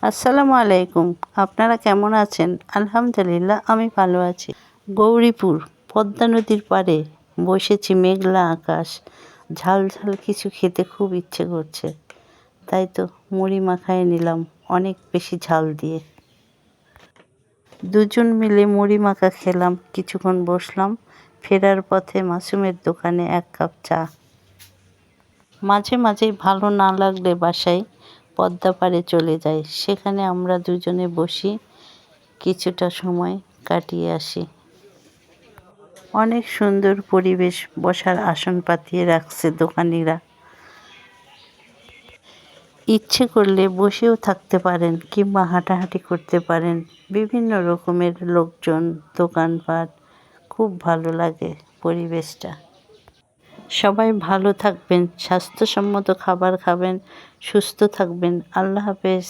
আসসালামু আলাইকুম। আপনারা কেমন আছেন? আলহামদুলিল্লাহ আমি ভালো আছি। গৌরীপুর পদ্মা নদীর পাড়ে বসেছি, মেঘলা আকাশ, ঝাল ঝাল কিছু খেতে খুব ইচ্ছে করছে, তাই তো মুড়ি মাখায় নিলাম অনেক বেশি ঝাল দিয়ে। দুজন মিলে মুড়ি মাখা খেলাম, কিছুক্ষণ বসলাম, ফেরার পথে মাসুমের দোকানে 1 কাপ চা। মাঝে মাঝেই ভালো না লাগলে বাসায় পদ্মা পাড়ে চলে যাই, সেখানে আমরা দুজনে বসি, কিছুটা সময় কাটিয়ে আসি। অনেক সুন্দর পরিবেশ, বসার আসন পাতিয়ে রাখছে দোকানিরা, ইচ্ছে করলে বসেও থাকতে পারেন কিংবা হাঁটাহাঁটি করতে পারেন। বিভিন্ন রকমের লোকজন, দোকানপাট, খুব ভালো লাগে পরিবেশটা। সবাই ভালো থাকবেন, স্বাস্থ্যসম্মত খাবার খাবেন, সুস্থ থাকবেন। আল্লাহ হাফেজ।